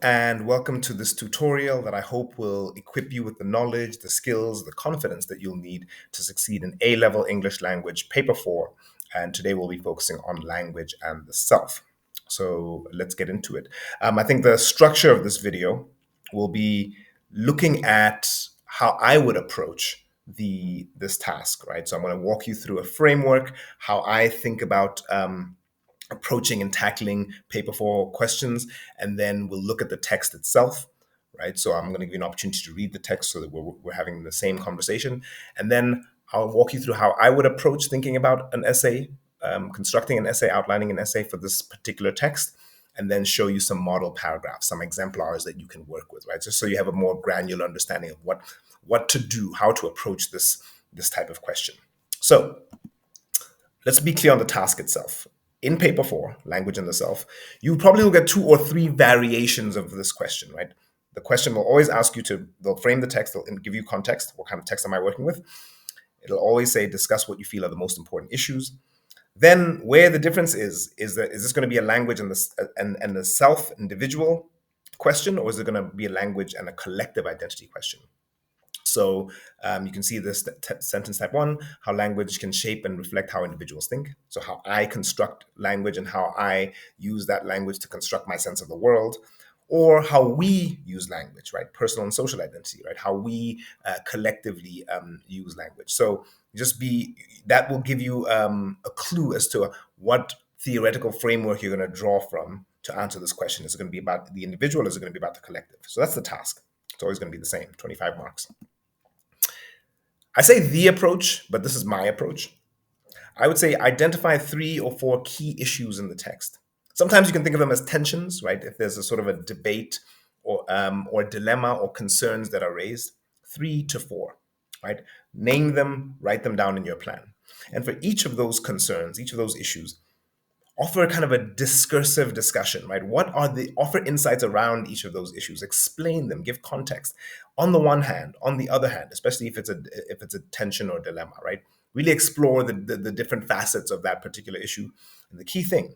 and welcome to this tutorial that I hope will equip you with the knowledge, the skills, the confidence that you'll need to succeed in A-level English language paper 4. And today we'll be focusing on language and the self. So let's get into it. I think the structure of this video will be looking at how I would approach this task, right? So I'm going to walk you through a framework, how I think about approaching and tackling paper 4 questions, and then we'll look at the text itself, right? So I'm going to give you an opportunity to read the text so that we're having the same conversation, and then I'll walk you through how I would approach thinking about an essay, constructing an essay, outlining an essay for this particular text, and then show you some model paragraphs, some exemplars that you can work with, right? Just so you have a more granular understanding of what to do, how to approach this type of question. So let's be clear on the task itself. In paper 4, language and the self, you probably will get 2 or 3 variations of this question, right? The question will always ask you they'll frame the text, they'll give you context. What kind of text am I working with? It'll always say, discuss what you feel are the most important issues. Then where the difference is this going to be a language and the self individual question, or is it going to be a language and a collective identity question? So you can see this sentence type 1, how language can shape and reflect how individuals think. So how I construct language and how I use that language to construct my sense of the world, or how we use language, right? Personal and social identity, right? How we collectively use language. So that will give you a clue as to what theoretical framework you're going to draw from to answer this question. Is it going to be about the individual, or is it going to be about the collective? So that's the task. It's always going to be the same, 25 marks. I say the approach, but this is my approach. I would say identify 3 or 4 key issues in the text. Sometimes you can think of them as tensions, right? If there's a sort of a debate or dilemma or concerns that are raised, 3 to 4, right? Name them, write them down in your plan. And for each of those concerns, each of those issues, offer kind of a discursive discussion, right? Offer insights around each of those issues, explain them, give context. On the one hand, on the other hand, especially if it's a tension or dilemma, right? Really explore the different facets of that particular issue. And the key thing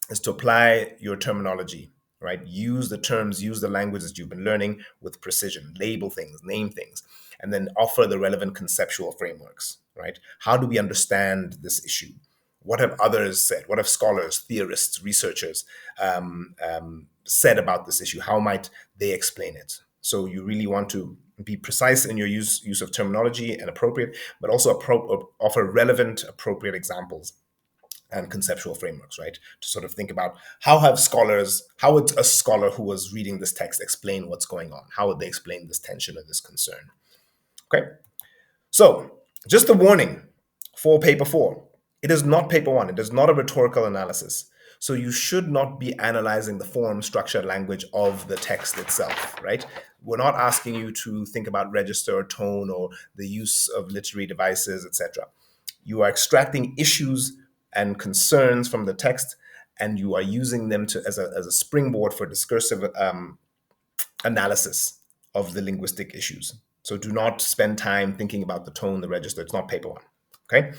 is to apply your terminology, right? Use the terms, use the language that you've been learning with precision, label things, name things, and then offer the relevant conceptual frameworks, right? How do we understand this issue? What have others said? What have scholars, theorists, researchers said about this issue? How might they explain it? So you really want to be precise in your use of terminology and appropriate, but also offer relevant, appropriate examples and conceptual frameworks, right? To sort of think about how would a scholar who was reading this text explain what's going on? How would they explain this tension or this concern? Okay. So just a warning for paper 4. It is not paper 1. It is not a rhetorical analysis. So you should not be analyzing the form, structure, language of the text itself, right? We're not asking you to think about register, tone, or the use of literary devices, etc. You are extracting issues and concerns from the text, and you are using them as a springboard for discursive analysis of the linguistic issues. So do not spend time thinking about the tone, the register. It's not paper 1. Okay.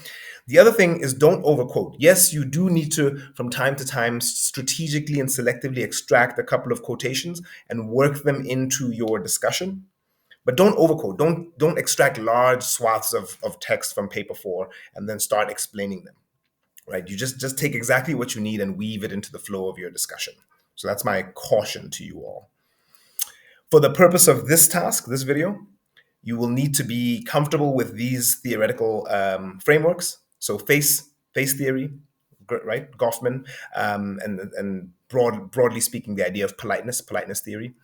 The other thing is, don't overquote. Yes, you do need to, from time to time, strategically and selectively extract a couple of quotations and work them into your discussion. But don't overquote. Don't extract large swaths of text from paper 4 and then start explaining them. Right? You just take exactly what you need and weave it into the flow of your discussion. So that's my caution to you all. For the purpose of this task, this video, you will need to be comfortable with these theoretical frameworks. So face theory, right? Goffman, and broadly speaking, the idea of politeness theory.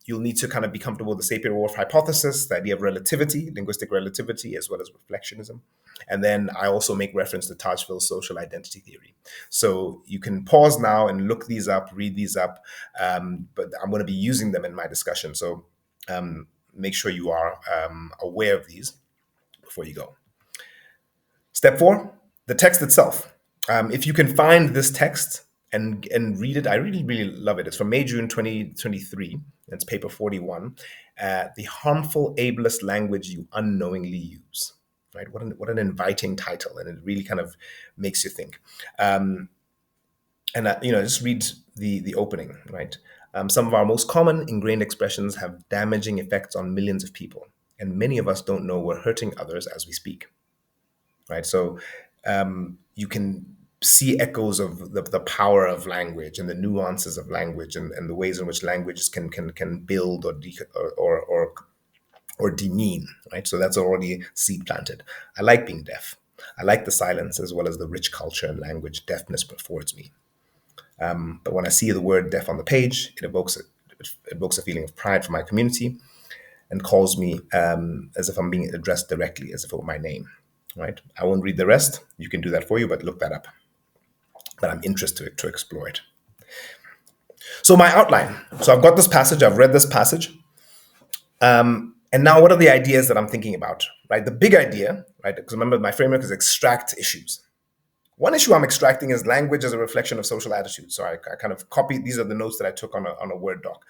You'll need to kind of be comfortable with the Sapir-Whorf hypothesis, the idea of relativity, linguistic relativity, as well as reflectionism. And then I also make reference to Tajfil's social identity theory. So you can pause now and look these up, read these up, but I'm going to be using them in my discussion. So make sure you are aware of these before you go. Step 4, the text itself. If you can find this text and read it, I really, really love it. It's from May, June 2023. It's paper 41. The harmful ableist language you unknowingly use. Right? What an inviting title, and it really kind of makes you think. And just read the opening, right? Some of our most common ingrained expressions have damaging effects on millions of people, and many of us don't know we're hurting others as we speak. Right? So you can see echoes of the power of language and the nuances of language and the ways in which languages can build or demean. Right? So that's already seed planted. I like being deaf. I like the silence as well as the rich culture and language deafness affords me. But when I see the word deaf on the page, it evokes a feeling of pride for my community and calls me as if I'm being addressed directly, as if it were my name. Right? I won't read the rest. You can do that for you, but look that up. But I'm interested to explore it. So my outline. So I've got this passage. I've read this passage. And now, what are the ideas that I'm thinking about? Right, the big idea. Right, because remember, my framework is extract issues. One issue I'm extracting is language as a reflection of social attitudes. So I kind of copied, these are the notes that I took on a Word doc.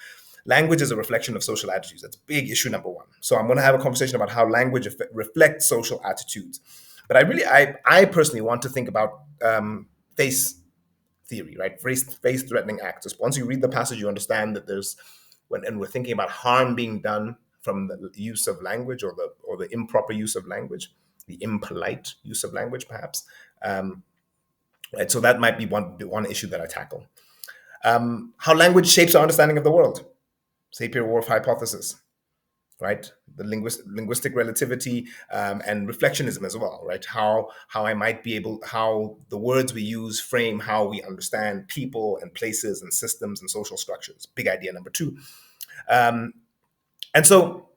Language is a reflection of social attitudes. That's big issue number one. So I'm going to have a conversation about how language reflects social attitudes. But I personally want to think about face theory, right? Face threatening acts. Once you read the passage, you understand that and we're thinking about harm being done from the use of language or the improper use of language, the impolite use of language, perhaps. Right, so that might be one issue that I tackle. How language shapes our understanding of the world. Sapir-Whorf hypothesis, right? The linguistic relativity and reflectionism as well, right? How the words we use frame how we understand people and places and systems and social structures. Big idea number two. And so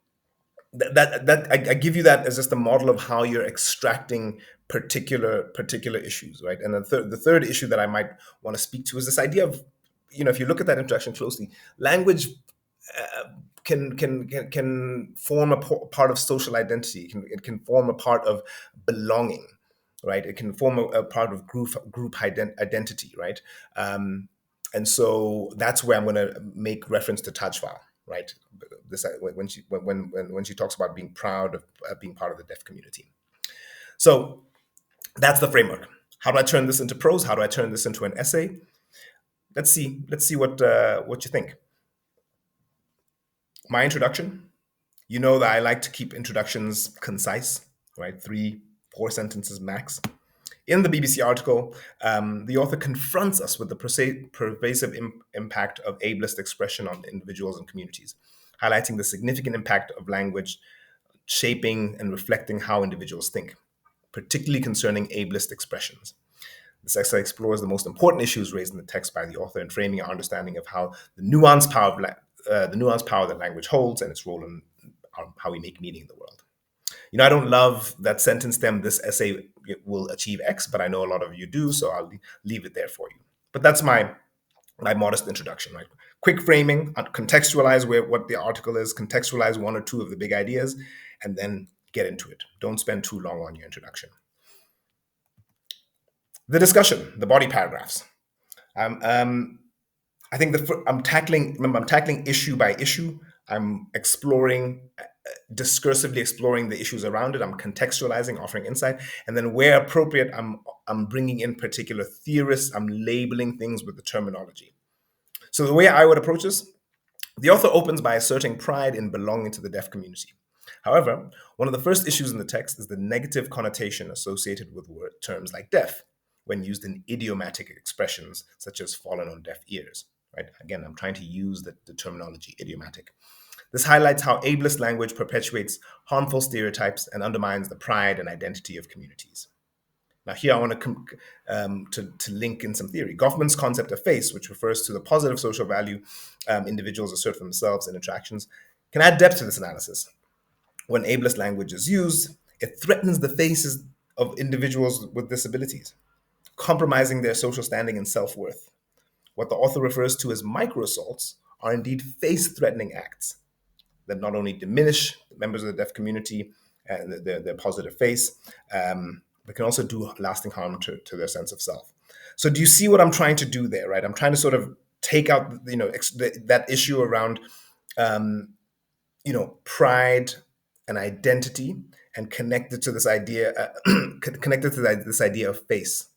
I give you that as just a model of how you're extracting particular issues, right? And the third issue that I might want to speak to is this idea of, if you look at that interaction closely, language can form a part of social identity. It can form a part of belonging, right? It can form a part of group identity, right? And so that's where I'm going to make reference to Tajfal, right? This when she talks about being proud of being part of the deaf community. So that's the framework. How do I turn this into prose? How do I turn this into an essay? Let's see what you think. My introduction. You know that I like to keep introductions concise, right? 3-4 sentences max. In the BBC article, the author confronts us with the pervasive impact of ableist expression on individuals and communities, highlighting the significant impact of language shaping and reflecting how individuals think, particularly concerning ableist expressions. This essay explores the most important issues raised in the text by the author and framing our understanding of how the nuanced power that language holds and its role in how we make meaning in the world. I don't love that sentence stem, this essay will achieve X, but I know a lot of you do, so I'll leave it there for you. But that's my modest introduction, right? Quick framing, contextualize what the article is, contextualize one or two of the big ideas, and then get into it. Don't spend too long on your introduction. The discussion, the body paragraphs. I think I'm tackling issue by issue. I'm discursively exploring the issues around it. I'm contextualizing, offering insight, and then where appropriate, I'm bringing in particular theorists. I'm labeling things with the terminology. So the way I would approach this, the author opens by asserting pride in belonging to the deaf community. However, one of the first issues in the text is the negative connotation associated with terms like deaf when used in idiomatic expressions such as fallen on deaf ears. Right? Again, I'm trying to use the terminology idiomatic. This highlights how ableist language perpetuates harmful stereotypes and undermines the pride and identity of communities. Now, here I want to link in some theory. Goffman's concept of face, which refers to the positive social value individuals assert for themselves in interactions, can add depth to this analysis. When ableist language is used, it threatens the faces of individuals with disabilities, compromising their social standing and self-worth. What the author refers to as microassaults are indeed face-threatening acts that not only diminish members of the deaf community and their positive face, but can also do lasting harm to their sense of self. So do you see what I'm trying to do there, right? I'm trying to sort of take out, that issue around, pride and identity and connect it to this idea, this idea of face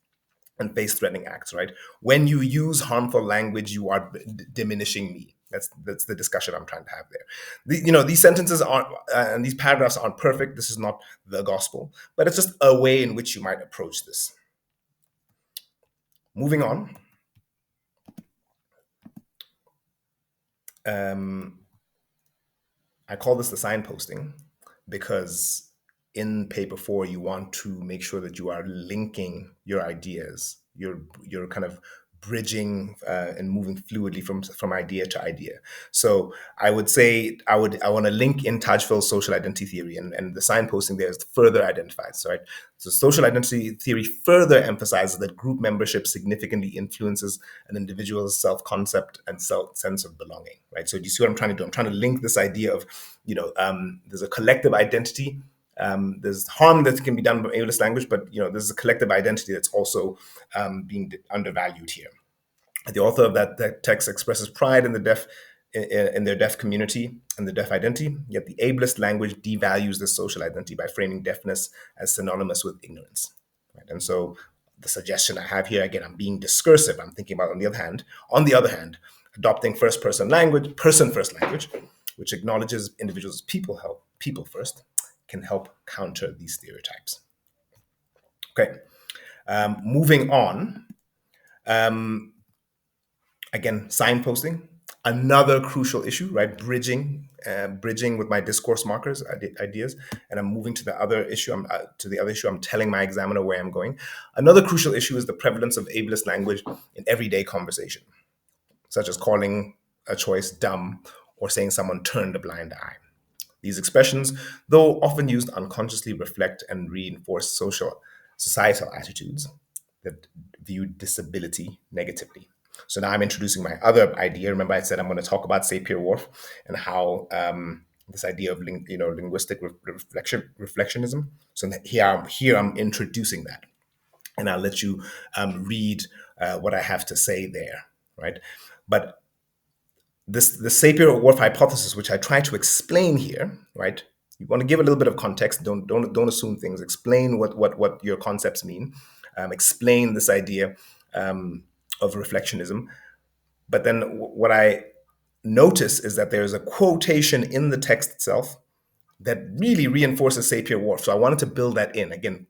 and face-threatening acts, right? When you use harmful language, you are diminishing me. That's the discussion I'm trying to have there. These sentences aren't and these paragraphs aren't perfect. This is not the gospel, but it's just a way in which you might approach this. Moving on. I call this the signposting because in paper 4 you want to make sure that you are linking your ideas. You're kind of bridging and moving fluidly from idea to idea. So I would say I want to link in Tajfel's social identity theory, and the signposting there is further identified. So, right? So social identity theory further emphasizes that group membership significantly influences an individual's self-concept and sense of belonging. Right. So do you see what I'm trying to do? I'm trying to link this idea of there's a collective identity. There's harm that can be done by ableist language, but there's a collective identity that's also being undervalued here. The author of that text expresses pride in the deaf, in their deaf community and the deaf identity, yet the ableist language devalues the social identity by framing deafness as synonymous with ignorance. Right? And so the suggestion I have here, again, I'm being discursive. I'm thinking about on the other hand, adopting person first language, which acknowledges individuals as people first, can help counter these stereotypes. Okay, moving on. Again, signposting, another crucial issue, right? Bridging with my discourse markers, ideas, and I'm moving to the other issue. I'm telling my examiner where I'm going. Another crucial issue is the prevalence of ableist language in everyday conversation, such as calling a choice dumb or saying someone turned a blind eye. These expressions, though often used unconsciously, reflect and reinforce societal attitudes that view disability negatively. So now I'm introducing my other idea. Remember, I said I'm going to talk about Sapir-Whorf and how this idea of linguistic reflectionism. So here I'm introducing that, and I'll let you read what I have to say there, right? But the Sapir-Whorf hypothesis, which I try to explain here, right? You want to give a little bit of context. Don't assume things. Explain what your concepts mean. Explain this idea of reflectionism. But then what I notice is that there's a quotation in the text itself that really reinforces Sapir-Whorf. So I wanted to build that in, again,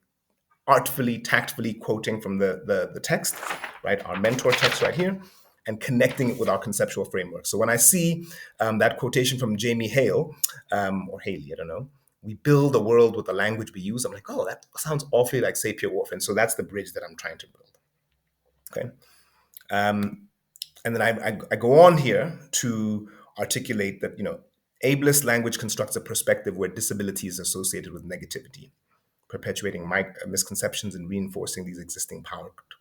artfully, tactfully quoting from the text, right? Our mentor text right here, and connecting it with our conceptual framework. So when I see that quotation from Jamie Hale, or Haley, I don't know, we build a world with the language we use. I'm like, oh, that sounds awfully like Sapir-Whorf. And so that's the bridge that I'm trying to build. Okay. And then I go on here to articulate that, ableist language constructs a perspective where disability is associated with negativity, perpetuating misconceptions and reinforcing these existing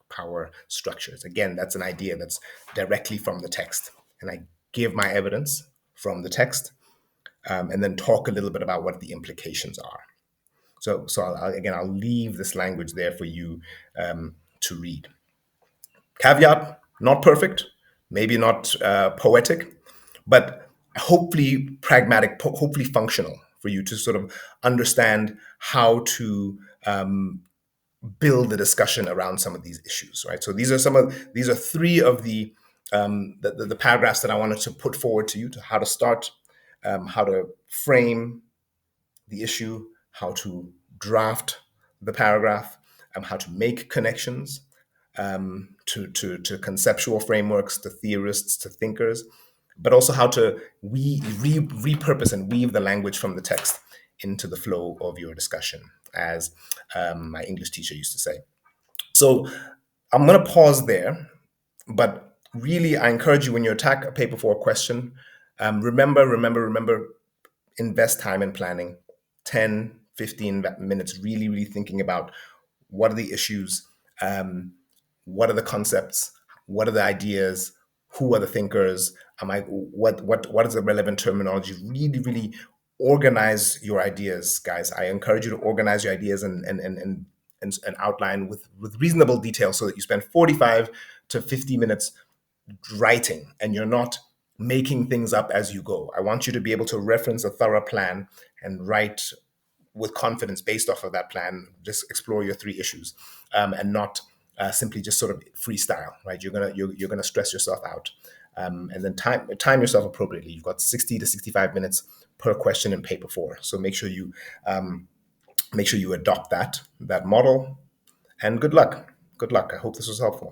power structures. Again, that's an idea that's directly from the text. And I give my evidence from the text and then talk a little bit about what the implications are. So I'll leave this language there for you to read. Caveat, not perfect, maybe not poetic, but hopefully pragmatic, hopefully functional for you to sort of understand how to build the discussion around some of these issues, right? So these are three of the paragraphs that I wanted to put forward to you, to how to start, how to frame the issue, how to draft the paragraph, how to make connections to conceptual frameworks, to theorists, to thinkers, but also how to repurpose and weave the language from the text into the flow of your discussion, as my English teacher used to say. So I'm going to pause there, but really I encourage you, when you attack a paper 4 question, remember, invest time in planning, 10, 15 minutes, really thinking about what are the issues, what are the concepts, what are the ideas, who are the thinkers, what is the relevant terminology. Really organize your ideas, guys. I encourage you to organize your ideas and outline with reasonable detail, so that you spend 45 to 50 minutes writing and you're not making things up as you go. I want you to be able to reference a thorough plan and write with confidence based off of that plan. Just explore your 3 issues, and not simply just sort of freestyle, right? You're gonna stress yourself out. and then time yourself appropriately. You've got 60 to 65 minutes per question in paper four. So make sure you adopt that model. And good luck. Good luck. I hope this was helpful.